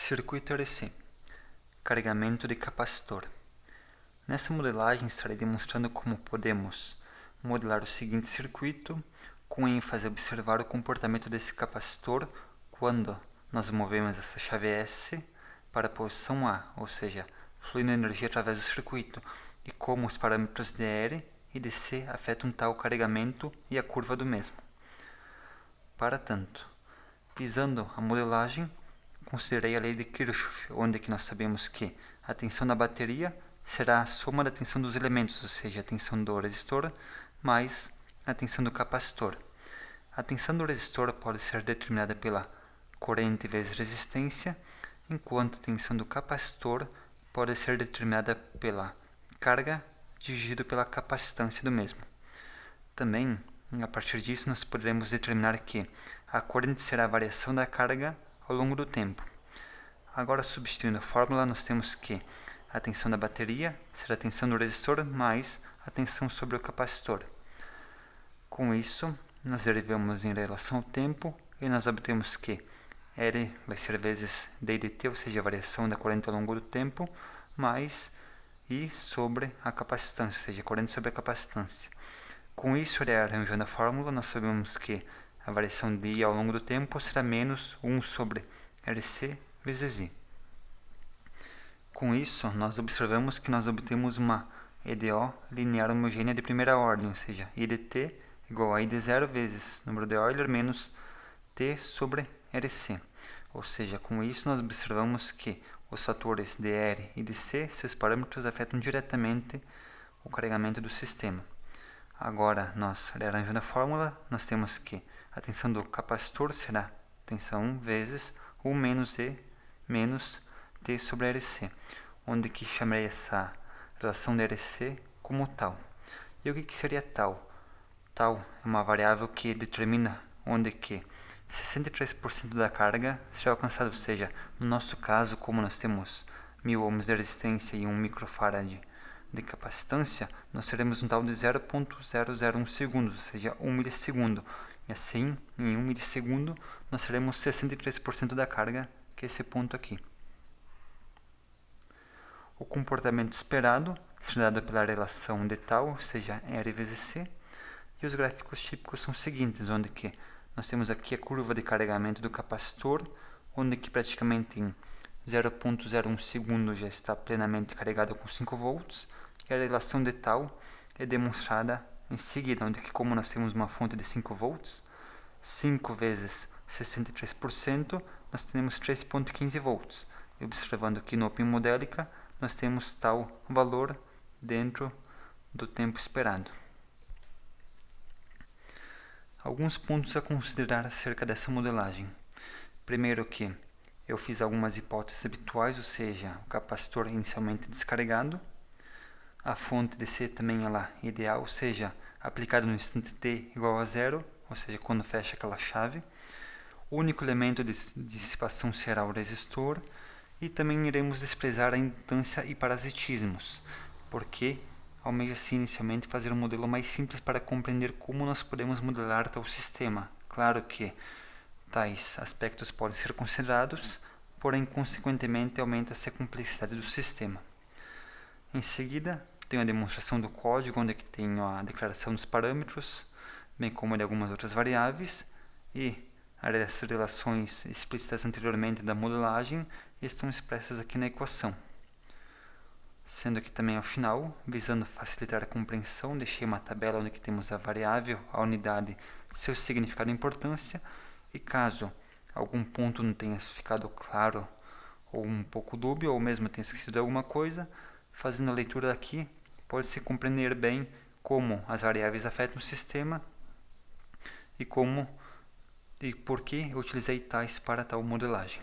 Circuito RC. Carregamento de capacitor. Nessa modelagem estarei demonstrando como podemos modelar o seguinte circuito, com ênfase a observar o comportamento desse capacitor quando nós movemos essa chave S para a posição A, ou seja, fluindo energia através do circuito, e como os parâmetros DR e DC afetam tal carregamento e a curva do mesmo. Para tanto, visando a modelagem, considerei a lei de Kirchhoff, onde que nós sabemos que a tensão da bateria será a soma da tensão dos elementos, ou seja, a tensão do resistor mais a tensão do capacitor. A tensão do resistor pode ser determinada pela corrente vezes resistência, enquanto a tensão do capacitor pode ser determinada pela carga dividido pela capacitância do mesmo. Também, a partir disso, nós poderemos determinar que a corrente será a variação da carga ao longo do tempo. Agora, substituindo a fórmula, nós temos que a tensão da bateria será a tensão do resistor mais a tensão sobre o capacitor. Com isso, nós derivamos em relação ao tempo e nós obtemos que R vai ser vezes d dt, ou seja, a variação da corrente ao longo do tempo, mais I sobre a capacitância, ou seja, a corrente sobre a capacitância. Com isso, rearranjando a fórmula, nós sabemos que a variação de I ao longo do tempo será menos 1 sobre RC vezes I. Com isso, nós observamos que nós obtemos uma EDO linear homogênea de primeira ordem, ou seja, I de t igual a I de 0 vezes número de Euler menos T sobre RC. Ou seja, com isso nós observamos que os fatores dr e dc, seus parâmetros afetam diretamente o carregamento do sistema. Agora, nós rearranjando a fórmula, nós temos que a tensão do capacitor será tensão 1 vezes U menos E menos T sobre RC, onde que chamarei essa relação de RC como tal. E o que seria tal? Tal é uma variável que determina onde que 63% da carga será alcançada, ou seja, no nosso caso, como nós temos 1000 ohms de resistência e 1 microfarad de capacitância, nós teremos um tal de 0.001 segundos, ou seja, 1 milissegundo. E assim, em 1 milissegundo, nós teremos 63% da carga, que é esse ponto aqui. O comportamento esperado será dado pela relação de tal, ou seja, R vezes C. E os gráficos típicos são os seguintes, onde que nós temos aqui a curva de carregamento do capacitor, onde que praticamente em 0.01 segundo já está plenamente carregado com 5 volts, e a relação de tal é demonstrada em seguida, onde que como nós temos uma fonte de 5 volts, 5 vezes 63%, nós temos 3.15 volts. E observando aqui no Open Modelica, nós temos tal valor dentro do tempo esperado. Alguns pontos a considerar acerca dessa modelagem. Primeiro que eu fiz algumas hipóteses habituais, ou seja, o capacitor inicialmente descarregado, a fonte DC também ela ideal, ou seja, aplicada no instante t igual a 0, ou seja, quando fecha aquela chave. O único elemento de dissipação será o resistor, e também iremos desprezar a indutância e parasitismos, porque almeja-se inicialmente fazer um modelo mais simples para compreender como nós podemos modelar tal sistema. Claro que tais aspectos podem ser considerados, porém, consequentemente, aumenta-se a complexidade do sistema. Em seguida, tenho a demonstração do código, onde tenho a declaração dos parâmetros, bem como de algumas outras variáveis, e as relações explícitas anteriormente da modelagem estão expressas aqui na equação. Sendo que também ao final, visando facilitar a compreensão, deixei uma tabela onde temos a variável, a unidade, seu significado e importância, e caso algum ponto não tenha ficado claro, ou um pouco dúbio, ou mesmo tenha esquecido alguma coisa, fazendo a leitura aqui, pode-se compreender bem como as variáveis afetam o sistema e por que eu utilizei tais para tal modelagem.